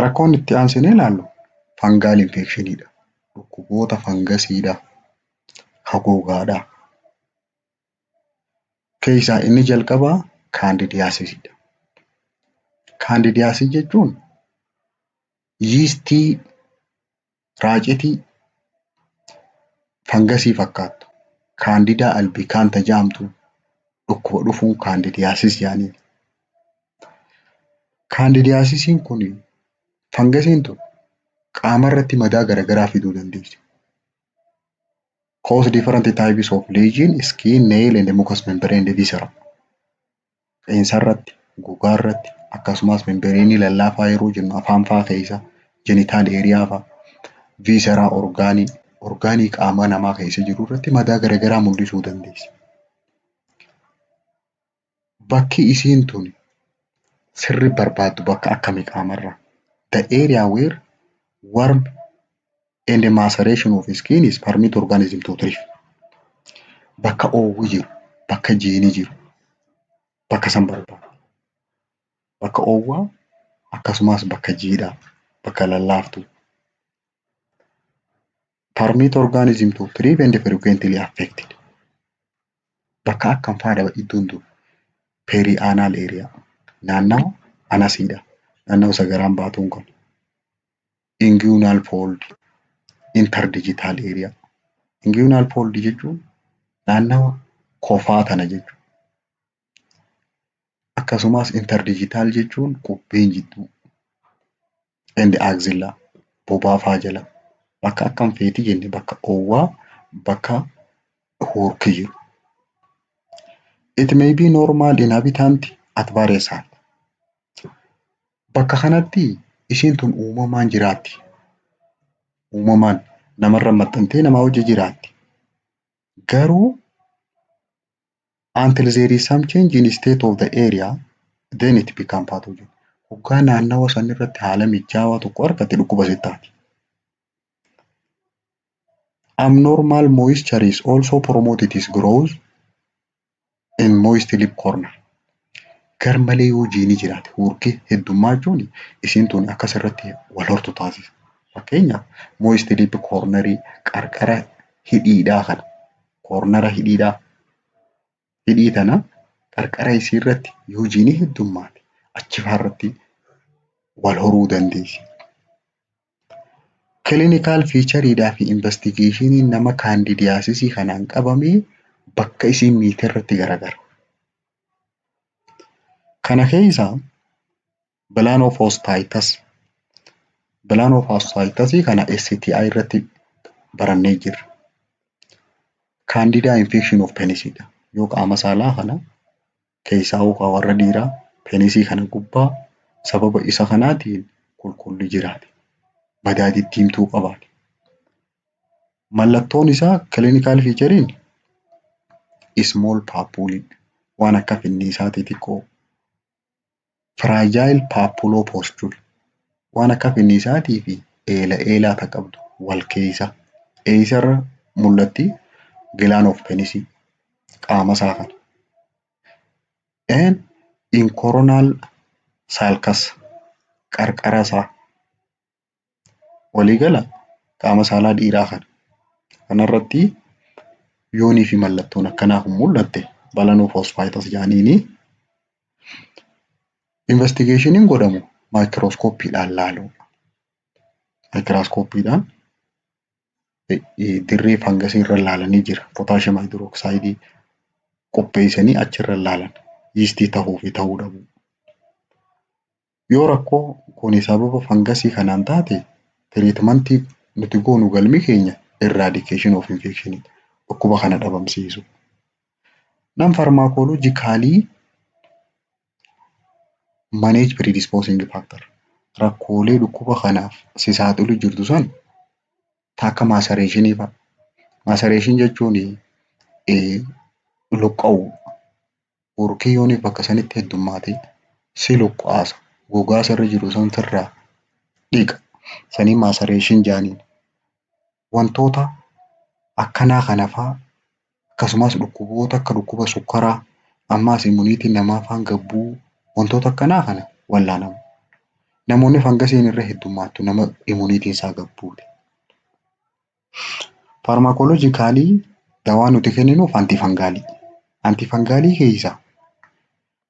Rakkoon itti aansinee ilaallu fangaal infekshiniidha. Dhukkuboota fangasiidha. Haguugaadha. Keessaa inni jalqabaa kaandidiyaasisidha. Kaandidiyaasii jechuun yiistii raacitii fangasii fakkaattu kaandidaa albiikaanta jedhamtu dhukkuba dhufuun kaandidiyaasis jedhaniin. Kaandidiyaasisiin kun fangasiin tun qaama irratti madaa garaagaraa fiduu dandeessi. Cause different types of lesion, skin, nail and mucous membrane viscera. Qeensa irratti, gogaa irratti akkasumas membreenii lallaafaa yeroo jennu afaan fa'aa keessa, genitaal eeriyaa fa'aa, visceraa orgaanii qaama namaa keessa jiru irratti madaa garaagaraa mul'isuu dandeessi. Bakki isiin tun sirri barbaaddu bakka akkamii qaamarraa? The area where worm and the maceration of skin is permit organism to thrive. Bakka oowwi jiru, bakka jiini jiru, bakka san barbaadu. Bakka oowwaa akkasumas bakka jiidhaa, bakka lallaaftuu. Permit organism to thrive and frequently affected. Bakka akkam fa'aadha iddoon tun? Perianal area. Naannawa anasiidha. Naannawa sagaraan baatuun kun. Inguinal fold. Interdigital area. Inguinal fold jechuun naannawa kofaa tana jechuudha. Akkasumas interdigital jechuun qubbeen jidduu. And axilla bobaa fa'aa jala. Bakka akkam feeti jenne bakka oowwaa bakka horki jiru. It may be normal inhabitant at various times. Bakka kanatti isiin tun uumamaan jiraatti. Uumamaan namarra maxxantee namaa wajji jiraatti. Garuu until there is some change in state of the area, then it become pathogen. Hoggaa naannawa san irratti haala mijaawaa tokko argatte dhukkuba sittaati. Abnormal moisture is also promoted its growth in moist lip corner. Garmalee yoo jiini jiraate hurki heddummachuun isiin tun akkas irratti wal hortu taasisa. Fakkeenyaaf moist lip cornerii qarqara hidhiidhaa kana. Cornera hidhiidhaa. Hidhii tana qarqara isii irratti yoo jiini heddummaate achi faarratti wal horuu dandeessi. Clinical featureidhaa fi investigationii nama kaandidiyaasisii kanaan qabamee bakka isiin miite irratti garagara. Kana keessaa Blainophostitis. Blainophostitis kana STI irratti barannee jirra. Candida infection of penisidha. Yoo qaama saalaa kana keessaa hooqaa warra dhiiraa penisii kana gubbaa sababa isa kanaatiin qulqulli jiraate. Madaa diddiimtuu qabaate. Mallattoon isaa clinical featurein small papule waan akka finniisaa xixiqqoo. Fragile papulopustule waan akka finniisaatii fi eelaa qabdu wal keessa. Eessarra mul'atti gland of penis qaama isaa kana. And in coronal sulcus qarqara isaa. Waliigala qaama saalaa dhiiraa kana. Kanarratti yoonii fi mallattoon akkanaa kun mul'atte Blainophostitis jedhaniini. Investigationiin godhamu maayikirooskooppiidhaan laaluu. Maayikirooskooppiidhaan dirree fangasii irra laalanii jira. Potaashiyeem haayidrooksayidii qopheessanii achirra laalan. Yiistii tahuu fi tahuu dhabu. Yoo rakkoo kun sababa fangasii kanaan taate tiriitmentii nuti goonu galmi keenya eradication of infection dhukkuba kana dhabamsiisu. Nam farmaakooloojikaalii manage predisposing factor. Rakkoolee dhukkuba kanaaf si saaxilu jirtu san takka maceration fa'a. Maceration jechuun luqqa'u. Urkii yooniif bakka sanitti heddummaate si luqqaasa. Gogaa sarara jiru san irraa dhiiqa. Sanii maceration jedhaniin. Wantoota akkanaa kana fa'a akkasumas dhukkuboota akka dhukkuba sukkaraa ammaas immuniitiin namaa faan gabbuu wantoota akkanaa kana wallaanamu. Namoonni fangasiin irra heddummaattu nama immuniitiin isaa gad buute. Faarmakooloojikaalii dawaa nuti kenninuuf antifangaalii. Antifangaalii keessaa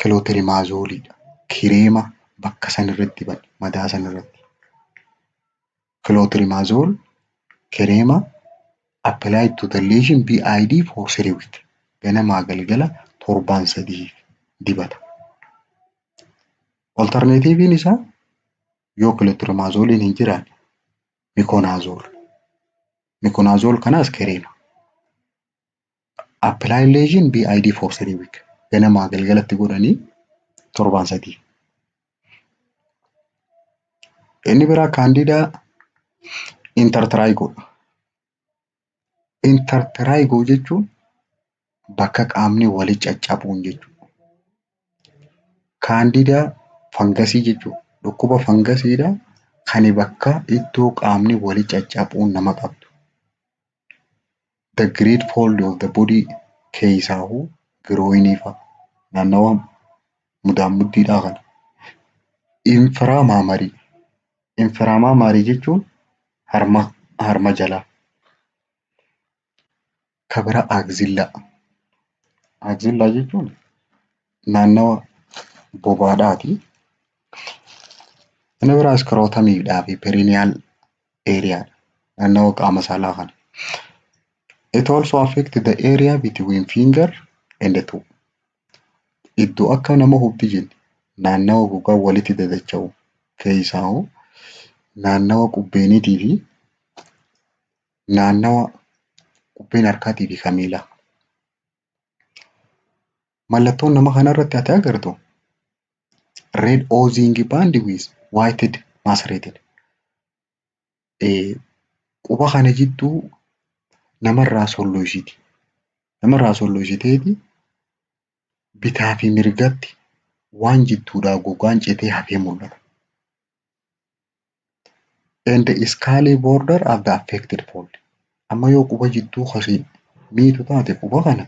kilootirimaazooliidha. Kireema bakka sanarratti madaa sanarratti. Kilootirimaazool kireema applied to the lesion BID for 3 weeks. Ganamaa galgala torbaan 3 dibata. Alternaatiiviin isaa yoo kilootirimaazooliin hin jiraanne mikonaazool. Mikonaazool kanaas kireema. Applied lesion BID for 3 weeks. Ganamaa galgalatti godhanii torbaan 3. Inni biraa kaandidaa intertrigo. Intertrigo jechuun bakka qaamni walitti caccabuun jechuudha. Kaandidaa fangasii jechuudha. Dhukkuba fangasiidha kan bakka iddoo qaamni walitti caccabuun nama qabdu. The great fold of the body keessaahuu girooyinii fa'a. Naannawa mudaan muddiidhaa kana. Infiraamaamarii. Infiraamaamarii jechuun harma jalaa. Kabira aagzillaa. Aagzillaa jechuun naannawa bobaadhaati. Inni biraa iskirootomiidhaa fi perineal eeriyaadha. Naannawa qaama saalaa kana. It also affects the area between finger and the toe. Iddoo akka nama hubdi jenne naannawa gogaa walitti dadacha'u keessaahuu naannawa qubbeeniitii fi naannawa qubbeen harkaatii fi kan miilaa. Mallattoon nama kanarratti ati agartu red oozing band with whited macerated. Quba kana jidduu namarraa solloositi. Namarraa solloositeeti bitaa fi mirgatti waan jidduudhaa gogaan citee hafee mul'ata. And the scaly border of the affected fold. Amma yoo quba jidduu kosii miitu taate quba kana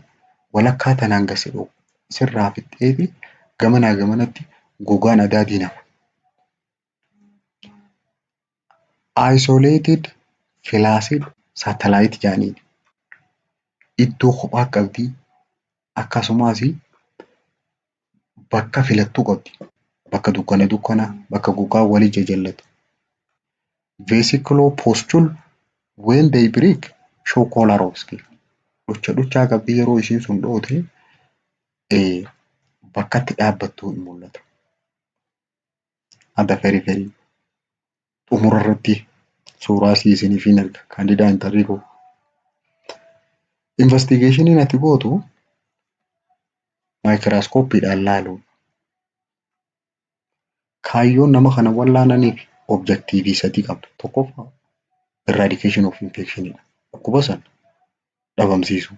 walakkaa tanaan gasidhu sirraa fixxeeti gamanaa gamanatti gogaan adaadii nama. Isolated flaccid satellite jaaniin iddoo kophaa qabdii akkasumas bakka filattuu qabdi. Bakka dukkana bakka gogaa walii jajallatu. Vesiculopostule when they break show Kolarowski. Dhuchaa qabdii yeroo ishiin sun dhoote bakkatti dhaabbattuu hin mul'ata. Adda ferii xumurarratti suuraa isiniif hin erga kaandidaa intertrigo. Investigationiin ati gootu maayikiraaskooppiidhaan laaluun. Kaayyoon nama kana wallaananiif objektiivii 3 qabdu. Tokkoffaa eradication of infectionidha. Dhukkuba sana dhabamsiisu.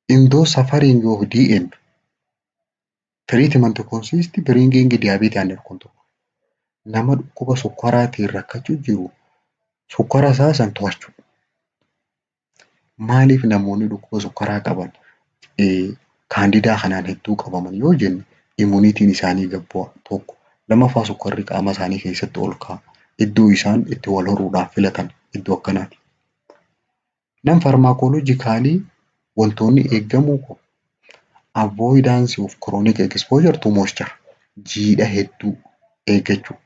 In those suffering of DM, treatment consists bringing diabetes under control. Nama dhukkuba sukkaraatiin rakkachuu jiru sukkara isaa san to'achuu. Maaliif namoonni dhukkuba sukkaraa qaban kaandidaa kanaan hedduu qabaman yoo jenne immuniitiin isaanii gad bu'a tokko. Lammaffaa sukkarri qaama isaanii keessatti ol ka'a. Iddoo isaan itti wal horuudhaaf filatan iddoo akkanaati. Nam farmakooloojikaalii wantoonni eeggamuu qabu. Avoidance of chronic exposure to moisture. Jiidha hedduu eeggachuu.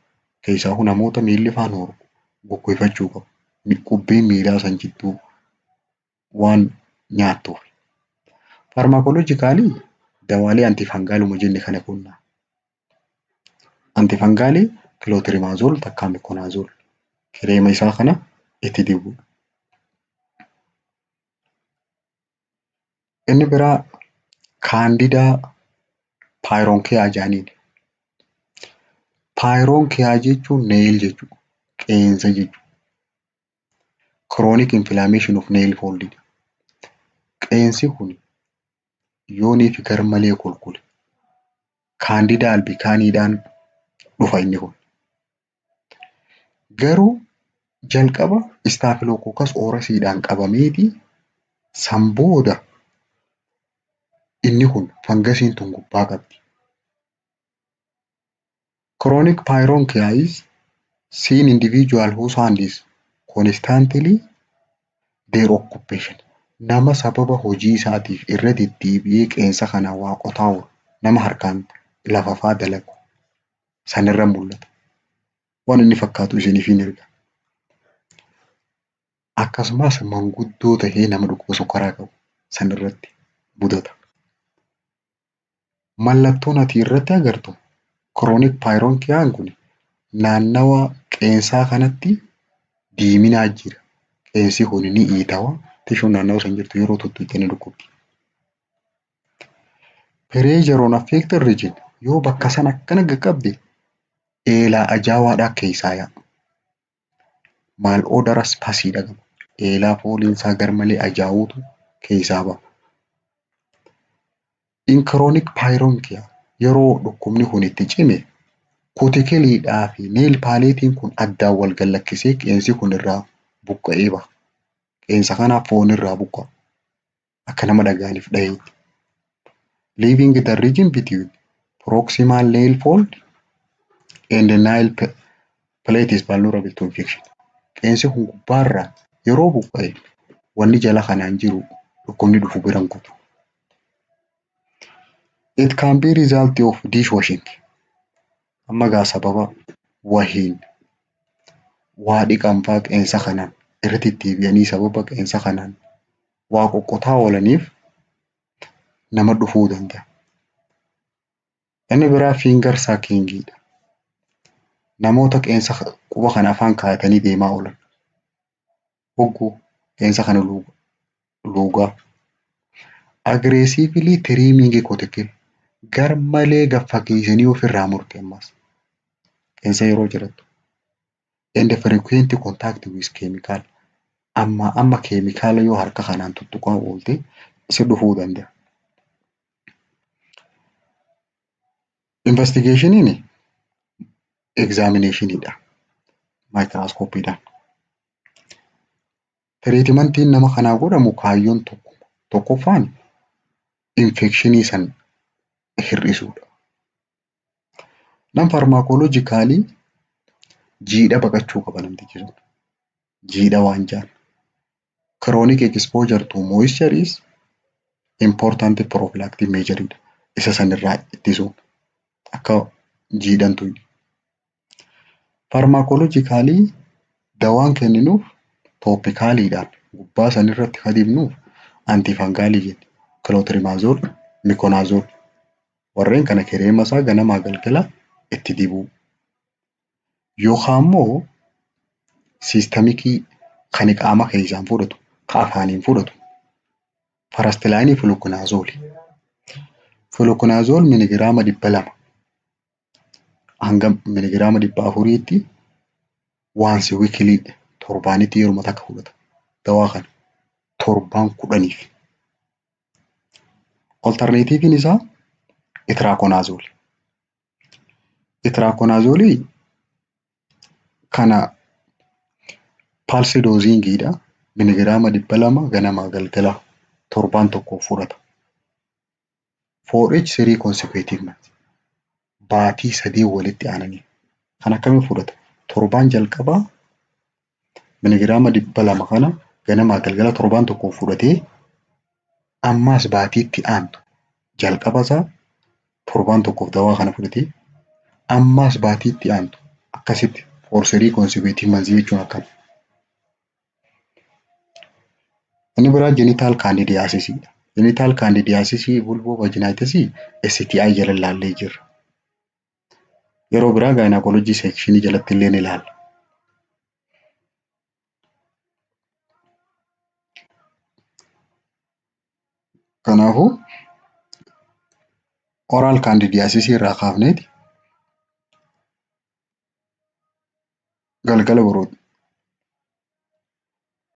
Keessaahuu namoota miilli faan horu goggoifachuu qabu. Qubbeen miilaa san jidduu waan nyaattuuf. Farmakooloojikaalii dawaalee antifangaaluma jenne kana kunnaa. Antifangaalii kilootirimaazool takkaa mikonaazool. Kireema isaa kana itti dibu. Inni biraa kaandidaa paayiroonkiyaa jaaniin. Paayiroonkiyaa jechuun neel jechuudha. Qeensa jechuudha. Chronic inflammation of nail fold. Qeensi kun yoonii fi garmalee kulkule. Kaandidaa albikaaniidhaan dhufa inni kun. Garuu jalqaba istaafilookokas oorasiidhaan qabameeti san booda inni kun fangasiin tun gubbaa qabdi. Chronic pyrongia seen individual whose hand is constantly their occupation. Nama sababa hojii isaatiif irra deddeebi'ee qeensa kana waa qotaa oolu. Nama harkaan lafa fa'aa dalagu sanirra mul'ata. Waan inni fakkaatu isiniif hin erga. Akkasumas manguddoo tahee nama dhukkuba sukkaraa qabu sanirratti mudata. Mallattoon ati irratti agartu chronic pyrongiyaan kun naannawa qeensaa kanatti diiminaa jira. Qeensi kun ni iitawa. Tishuun naannawa san jirtu yeroo tuttuutte ni dhukkubdi. Pressure on affected region yoo bakka sana akkana qaqqabde eelaa ajaawaadhaa keessaa yaa'a. Maal odaras pasii dhagama. Eelaa fooliin isaa garmalee ajaa'uutu keessaa ba'a. In chronic pyrongia yeroo dhukkubni kun itti cime kutikiliidhaa fi neel paaleetiin kun addaan wal gallakkisee qeensi kun irraa buqqa'ee ba'a. Qeensa kanaaf foon irraa buqqa. Akka nama dhagaaniif dhaheetti. Leaving the region between proximal nail fold and the nail plate is vulnerable to infection. Qeensi kun gubbaarraa yeroo buqqa'e wanni jala kanaan jiru dhukkubni dhufu biran kutu. It can be result of dishwashing. Amma gaa sababa wahiin waa dhiqanfaa qeensa kanaan irratti deebi'anii sababa qeensa kanaan waa qoqqotaa oolaniif nama dhufuu danda'a. Inni biraa finger suckingidha. Namoota qeensa quba kana afaan kaa'atanii deemaa oolan. Hogguu qeensa kana luugaa. Aggressively trimming cuticle. Garmalee gaffageessanii ofirraa murte ammas. Qeensa yeroo jirattu. And frequent contact with chemical. Amma keemikaala yoo harka kanaan tuttuqaa oolte si dhufuu danda'a. Investigationiin examinationidha. Microscopeidhaan. Treatmentiin nama kanaa godhamu kaayyoon tokkoffaan infekshinii san hir'isuudha. Nam farmaakooloojikaalii jiidha baqachuu qaba namtichi sun. Jiidha waan jaan. Chronic exposure to moisture is important prophylactic measureidha. Isa sanirraa ittisuun akka jiidhan tuyni. Farmaakooloojikaalii dawaan kenninuuf toopikaaliidhaan gubbaa sanirratti hadibnuuf antifangaalii jenna. Kilootrimaazol, mikonaazol. Warreen kana kireema isaa ganamaa galgala itti dibuu. Yookaan immoo siistamikii kan qaama keessaan fudhatu, kan afaaniin fudhatu. Parastilaayinii fulukunaazooli. Fulukunaazool miligiraama 200 hanga miligiraama 400tti waansi wiikilii torbaanitti yeroo takka fudhata. Dawaa kana torbaan 10f. Alternaatiiviin isaa itiraakonaazooli. Itiraakonaazoolii kana paalsidoozingidha. Miligiraama 200 ganamaa galgala torbaan tokko fudhata. For each 3 consecutive months. Baatii 3 walitti aananii. Kan akkamiin fudhata? Torbaan jalqabaa miligiraama 200 kana ganamaa galgala torbaan tokko fudhatee ammaas baatiitti aantu jalqaba isaa torbaan tokkoof dawaa kana fudhatee ammaas baatiitti aantu akkasitti for 3 consecutive months jechuun akkam. Inni biraa genital candidiasisidha. Genital candidiasisii vulvo vaginitis STI jala ilaallee jirra. Yeroo biraa gynecology section jalatti illee ni ilaalla. Kanaafuu oral candidiasis irraa kaafneeti galgala borootti